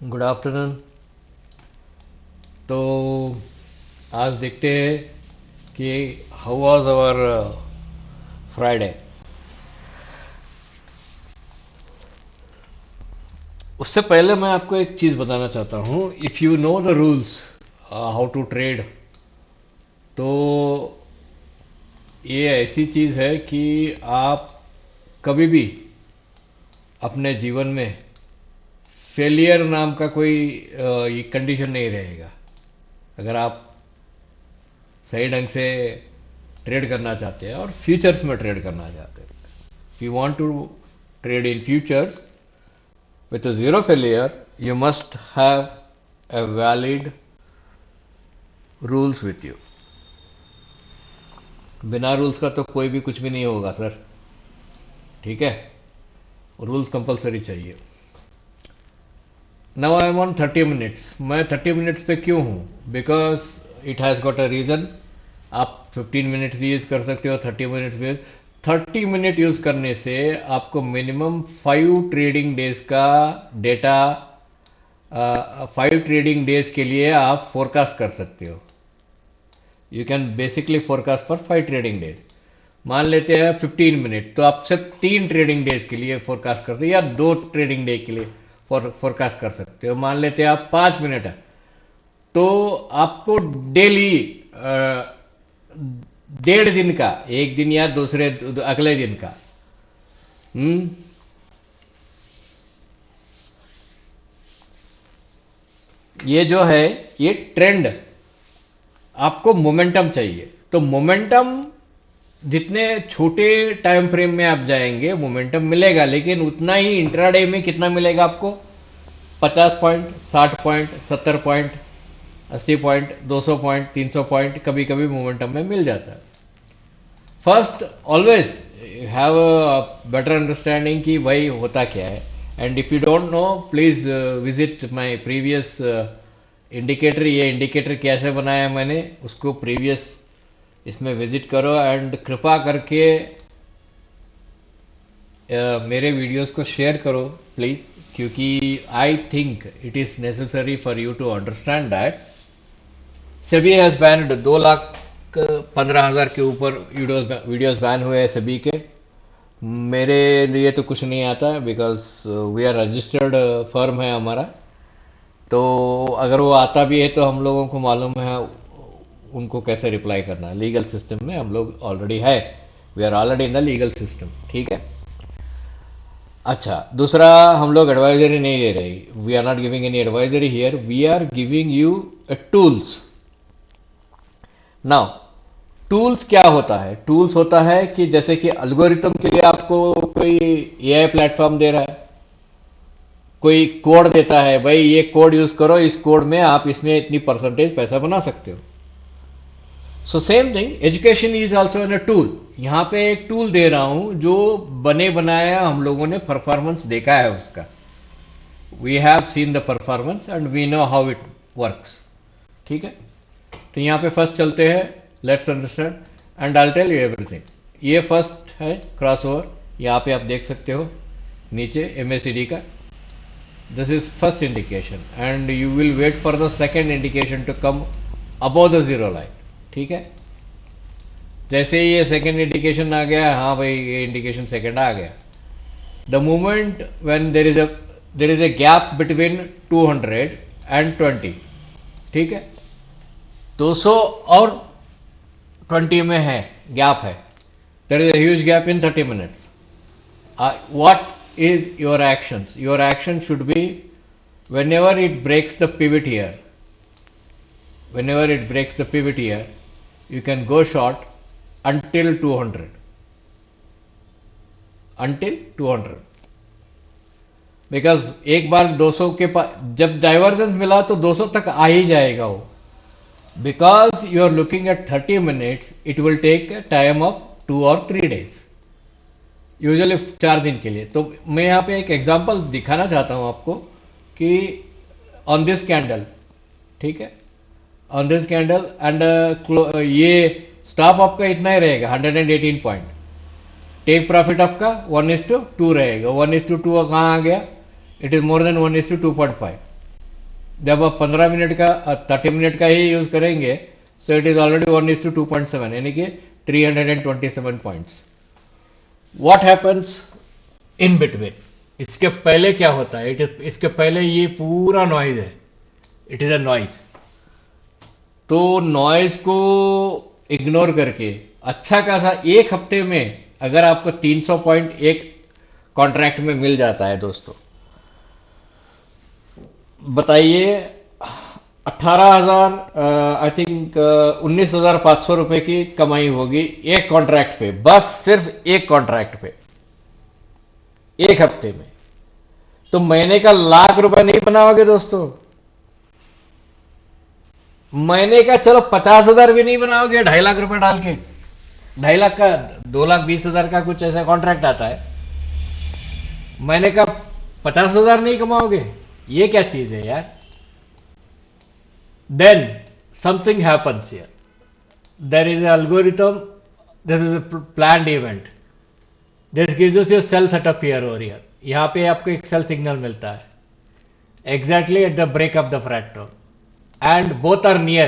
Good afternoon. तो आज देखते हैं कि हाउ वाज आवर फ्राइडे। उससे पहले मैं आपको एक चीज़ बताना चाहता हूँ। If you know the rules how to trade, तो ये ऐसी चीज़ है कि आप कभी भी अपने जीवन में फेलियर नाम का कोई ये कंडीशन नहीं रहेगा। अगर आप सही ढंग से ट्रेड करना चाहते हैं और फ्यूचर्स में ट्रेड करना चाहते हैं, if you want to trade in futures with a zero failure, you must have a valid rules with you. बिना रूल्स का तो कोई भी कुछ भी नहीं होगा सर। ठीक है, रूल्स कंपलसरी चाहिए। Now I am on 30 minutes. मैं 30 मिनट्स पे क्यों हूँ? Because it has got a reason. आप 15 मिनट्स भी यूज़ कर सकते हो, 30 मिनट्स भी। 30 मिनट यूज़ करने से आपको मिनिमम 5 ट्रेडिंग डेज का डेटा, 5 ट्रेडिंग डेज के लिए आप फोरकास्ट कर सकते हो। You can basically forecast for 5 trading days. मान लेते हैं 15 मिनट, तो आप सिर्फ 3 ट्रेडिंग डेज के लिए फोरकास्ट करते हो या 2 ट्रेडिंग डे के लिए फोरकास्ट कर सकते हो। मान लेते हैं आप 5 मिनट है, तो आपको डेली 1.5 दिन का, एक दिन या दूसरे अगले दिन का, हम्म ये जो है, ये ट्रेंड, आपको मोमेंटम चाहिए। तो मोमेंटम जितने छोटे टाइम फ्रेम में आप जाएंगे मोमेंटम मिलेगा, लेकिन उतना ही इंट्राडे में कितना मिलेगा आपको? 50 point, 60 point, 70 point, 80 point, 200 point, 300 point कभी कभी मोमेंटम में मिल जाता है। First always have a better understanding कि भाई होता क्या है। And if you don't know, please visit my previous indicator. ये इंडिकेटर कैसे बनाया है मैंने, उसको प्रीवियस इसमें विजिट करो। एंड कृपा करके मेरे वीडियोस को शेयर करो प्लीज़, क्योंकि I think it is necessary for you to understand that SEBI has banned 2,15,000 के ऊपर वीडियोस बैन हुए हैं सभी के। मेरे लिए तो कुछ नहीं आता, because we are registered firm है हमारा। तो अगर वो आता भी है तो हम लोगों को मालूम है उनको कैसे रिप्लाई करना है। लीगल सिस्टम में हम लोग ऑलरेडी है, we are already in the legal system. ठीक है। अच्छा, दूसरा, हम लोग एडवाइजरी नहीं दे रहे। We are not giving any advisory here, we are giving you tools. Now, tools क्या होता है? टूल्स होता है कि जैसे कि अल्गोरिथम के लिए आपको कोई एआई प्लेटफॉर्म दे रहा है, कोई कोड देता है, भाई ये कोड यूज करो, इस कोड में आप इसमें इतनी परसेंटेज पैसा बना सकते हो। So same thing, education is also an a tool. यहां पे एक टूल दे रहा हूं जो बने बनाया हम लोगों ने परफॉर्मेंस देखा है उसका। We have seen the performance and we know how it works. ठीक है। तो यहाँ पे फर्स्ट चलते हैं, let's understand and I tell you everything. ये फर्स्ट है क्रॉस ओवर, यहाँ पे आप देख सकते हो नीचे एमएसीडी का। This is first indication and you will wait for the second indication to come above the zero line. ठीक है। जैसे ही ये सेकेंड इंडिकेशन आ गया, हाँ भाई ये इंडिकेशन सेकेंड आ गया, the moment when there is a gap between 200 and 20। ठीक है, 200 और 20 में है गैप है, there is a huge gap in 30 minutes. What is your actions? Your action should be, whenever it breaks the pivot here, whenever it breaks the pivot here, you can go short until 200, until 200, because एक बार 200 के पास जब divergence मिला तो 200 तक आ ही जाएगा वो। Because you are looking at 30 minutes, it will take time of 2 और 3 डेज, यूजुअली 4 दिन के लिए। तो मैं यहाँ पे एक एग्जांपल दिखाना चाहता हूँ आपको कि ऑन दिस कैंडल, ठीक है, ऑन दिस कैंडल एंड ये स्टॉप आपका इतना ही रहेगा 118 पॉइंट। टेक प्रॉफिट आपका 1:2 रहेगा। 1:2 कहाँ आ गया? It is more than 1:2.5। जब आप 15 मिनट का 30 मिनट का ही यूज करेंगे, सो इट इज ऑलरेडी 1:2.7, यानी कि 327 points. What happens in between, इसके पहले क्या होता है? इसके पहले ये पूरा नॉइज है, इट इज अ नॉइज। तो नॉइज को इग्नोर करके अच्छा खासा एक हफ्ते में अगर आपको 300 पॉइंट एक कॉन्ट्रैक्ट में मिल जाता है दोस्तों, बताइए 18,000, आई थिंक 19,500 रुपए की कमाई होगी एक कॉन्ट्रैक्ट पे, बस सिर्फ एक कॉन्ट्रैक्ट पे एक हफ्ते में। तो महीने का ₹1,00,000 नहीं बनाओगे दोस्तों, महीने का चलो 50,000 भी नहीं बनाओगे 2.5 लाख डाल के, 2.5 लाख का 2,20,000 का कुछ ऐसा कॉन्ट्रैक्ट आता है, महीने का 50,000 नहीं कमाओगे, ये क्या चीज है यार? Then something happens here, there is algorithm, this is a planned event, this gives us your sell setup here और हियर, यहां पे आपको एक सेल सिग्नल मिलता है exactly at the break of the fractal and both are near,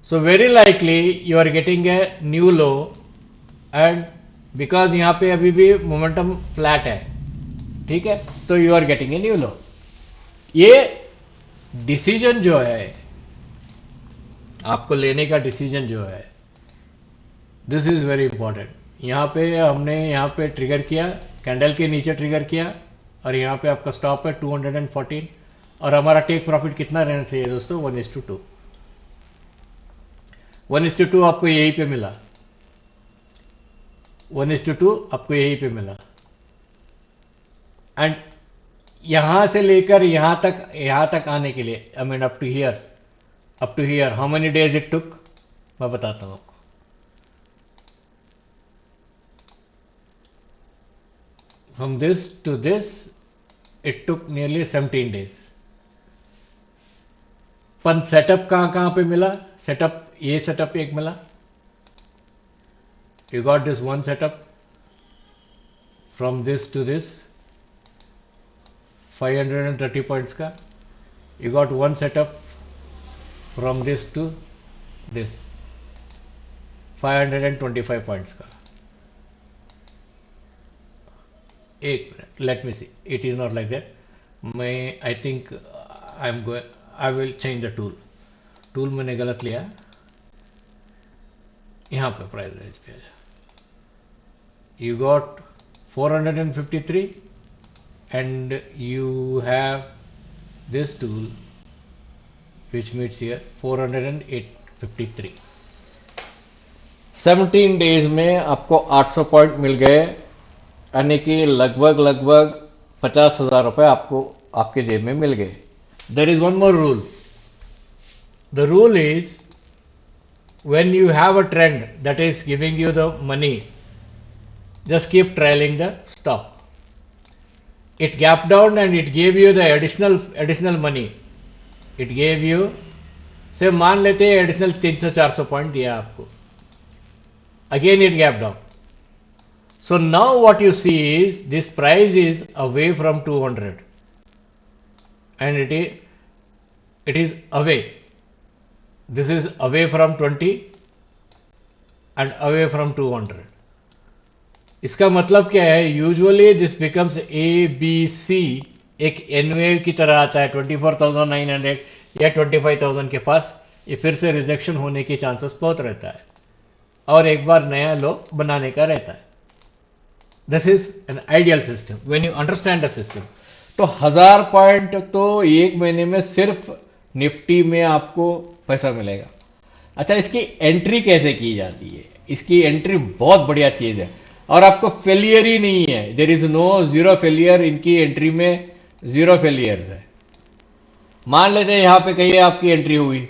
so very likely you are getting a new low, and because यहाँ पे अभी भी मोमेंटम फ्लैट है, ठीक है, तो you are getting a new low. ये डिसीजन जो है आपको लेने का, डिसीजन जो है, दिस इज वेरी इंपॉर्टेंट। यहाँ पे हमने यहाँ पे ट्रिगर किया, कैंडल के नीचे ट्रिगर किया, और यहाँ पे आपका स्टॉप है 214, और हमारा टेक प्रॉफिट कितना रहना चाहिए दोस्तों? 1:2। 1:2 आपको यहीं पे मिला, 1:2 आपको यहीं पे मिला, एंड यहां से लेकर यहां तक आने के लिए, I mean up to here how many days it took, मैं बताता हूं आपको। From this to this it took nearly 17 days. पण सेटअप कहां पे मिला? सेटअप, ये सेटअप एक मिला, you got this one setup from this to this 530 points का, you got one setup from this to this 525 points का। एक minute, let me see, it is not like that. मैं I think I will change the tool मैंने गलत लिया, यहां पे price range पे you got 453 and you have this tool which meets here 453। 17 days में आपको 800 पॉइंट मिल गए, यानी कि लगभग 50,000 रुपए आपको आपके जेब में मिल गए। There is one more rule. The rule is, when you have a trend that is giving you the money, just keep trailing the stop. It gapped down and it gave you the additional money. It gave you, से मान लेते हैं additional 300-400 point दिया आपको, again it gapped down. So now what you see is this price is away from 200. And it is away, this is away from 20 and away from 200। इसका मतलब क्या है? यूजुअली दिस बिकम्स ABC, एक N wave की तरह आता है 24,900 या 25,000 के पास, ये फिर से रिजेक्शन होने के चांसेस बहुत रहता है, और एक बार नया लो बनाने का रहता है। This is an ideal system when you understand the system. तो 1,000 पॉइंट तो एक महीने में सिर्फ निफ्टी में आपको पैसा मिलेगा। अच्छा, इसकी एंट्री कैसे की जाती है? इसकी एंट्री बहुत बढ़िया चीज है, और आपको फेलियर ही नहीं है, there is no zero failure, इनकी एंट्री में जीरो फेलियर है। मान लेते हैं यहां पे कहीं आपकी एंट्री हुई,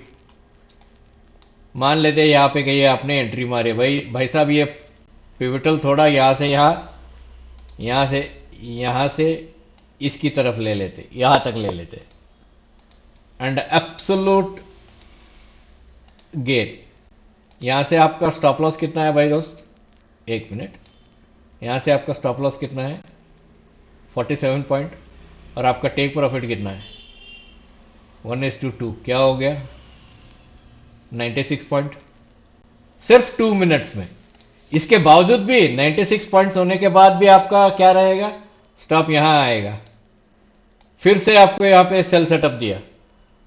मान लेते हैं यहां पे कहीं आपने एंट्री मारे, भाई साहब ये पिवटल थोड़ा यहां से यहां से इसकी तरफ ले लेते, यहां तक ले लेते, एंड एब्सोल्यूट गेन। यहां से आपका स्टॉप लॉस कितना है भाई दोस्त? एक मिनट, यहां से आपका स्टॉप लॉस कितना है? 47 पॉइंट, और आपका टेक प्रॉफिट कितना है? 1:2 क्या हो गया? 96 पॉइंट सिर्फ 2 मिनट्स में। इसके बावजूद भी 96 पॉइंट्स होने के बाद भी आपका क्या रहेगा? स्टॉप यहां आएगा। फिर से आपको यहां पे सेल सेटअप दिया।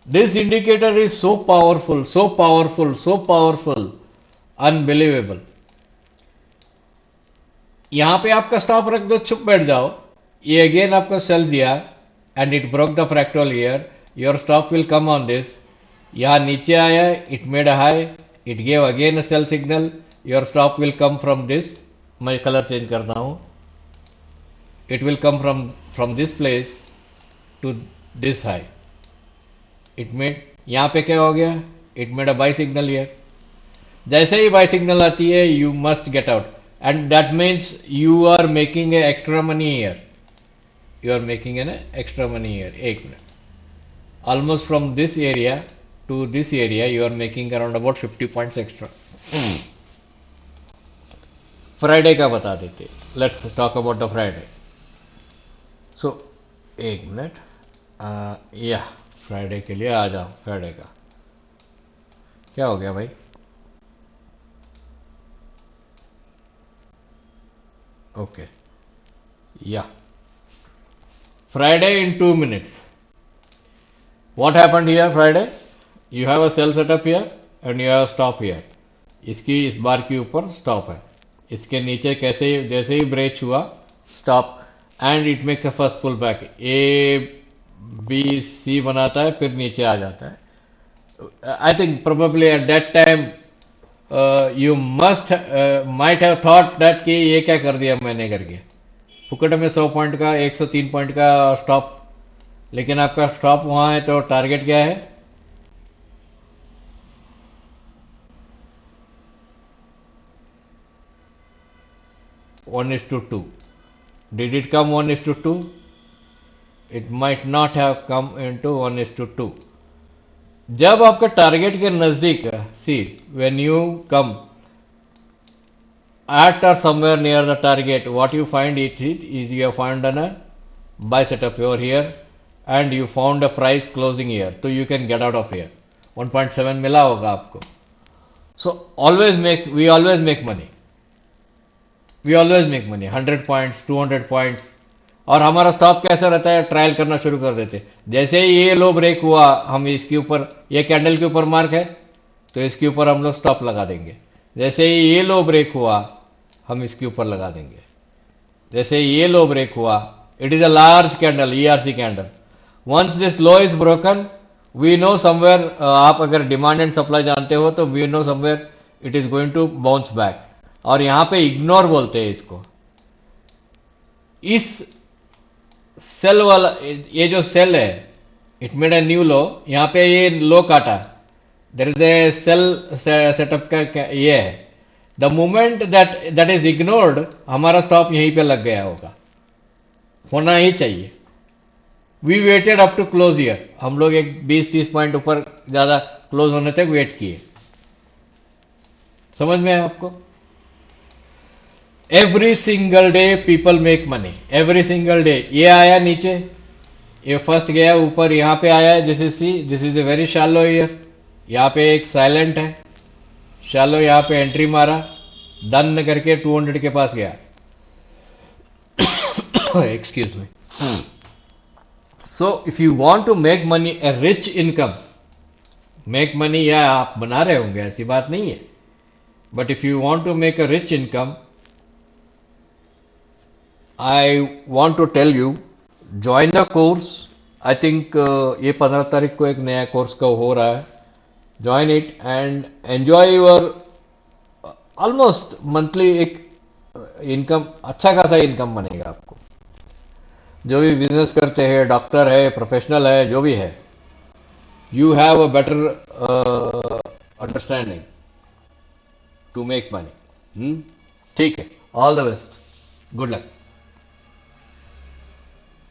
This indicator is so powerful, so powerful, so powerful, unbelievable. यहां पे आपका स्टॉप रख दो, चुप बैठ जाओ। ये अगेन आपको सेल दिया and it broke the fractal here. Your stop will come on this. यहां नीचे आया, it made a high, it gave again a sell signal. Your stop will come from this. मैं कलर चेंज करता हूं। It will come from this place to this high. It made, यहां पे क्या हो गया? It made a buy signal here. जैसे ही बाई सिग्नल आती है, you must get out, and that means you are making a extra money here. You are making an extra money here. एक minute, almost from this area to this area you are making around about 50 points extra. Friday का बता देते, let's talk about the Friday. So एक minute, या Friday के लिए आ जाओ। Friday का क्या हो गया भाई? ओके, या Friday in 2 minutes. What happened here Friday? You have a sell setup here and you have a stop here. इसकी इस बार के ऊपर स्टॉप है, इसके नीचे कैसे जैसे ही ब्रेक हुआ stop, and it makes a first pull back. A B C बनाता है, फिर नीचे आ जाता है। I think probably at that time you must might have thought that कि ये क्या कर दिया मैंने करके, फुकट में 100 पॉइंट का 103 पॉइंट का स्टॉप। लेकिन आपका स्टॉप वहां है, तो टारगेट क्या है? One is to two. Did it come 1:2? It might not have come into 1:2। जब आपके टारगेट के नजदीक, see when you come at or somewhere near the target, what you find it is you have found a buy setup over here and you found a price closing here, so you can get out of here. 1.7 मिला होगा आपको। So we always make money. We always make money, 100 points, 200 points। और हमारा stop कैसा रहता है? Trial करना शुरू कर देते। जैसे ही ये लो ब्रेक हुआ, हम इसके ऊपर, ये कैंडल के ऊपर मार्क है, तो इसके ऊपर हम लोग स्टॉप लगा देंगे। जैसे ही ये लो ब्रेक हुआ, हम इसके ऊपर लगा देंगे। जैसे ये लो ब्रेक हुआ, it is a large candle, ERC candle. Once this low is broken, we know somewhere, आप अगर डिमांड एंड सप्लाई जानते हो तो we know somewhere it is going to bounce back. और यहां पे इग्नोर बोलते हैं इसको। इस सेल वाला, ये जो सेल है, it made a new low. यहां पे ये लो काटा, there is a sell setup का ये है। The moment that is ignored, हमारा स्टॉप यहीं पे लग गया होगा, होना ही चाहिए। We waited up to close here. हम लोग एक 20-30 पॉइंट ऊपर ज्यादा क्लोज होने तक वेट किए। समझ में है आपको? Every single day people make money, every single day. ये आया नीचे, ये फर्स्ट गया ऊपर, यहां पे आया है, this is see, this is a very shallow here. यहां पे एक साइलेंट है, शैलो, यहां पे एंट्री मारा, डन करके 200 के पास गया। Excuse me. So if you want to make money, a rich income, make money, या आप बना रहे होंगे, ऐसी बात नहीं है, but if you want to make a rich income, I want to tell you, join the course. I think ये 15 तारीख को एक नया कोर्स का हो रहा है। Join it and enjoy your almost monthly एक इनकम, अच्छा खासा इनकम बनेगा आपको। जो भी बिजनेस करते हैं, डॉक्टर है, प्रोफेशनल है, जो भी है, you have a better understanding to make money. ठीक है, all the best, good luck.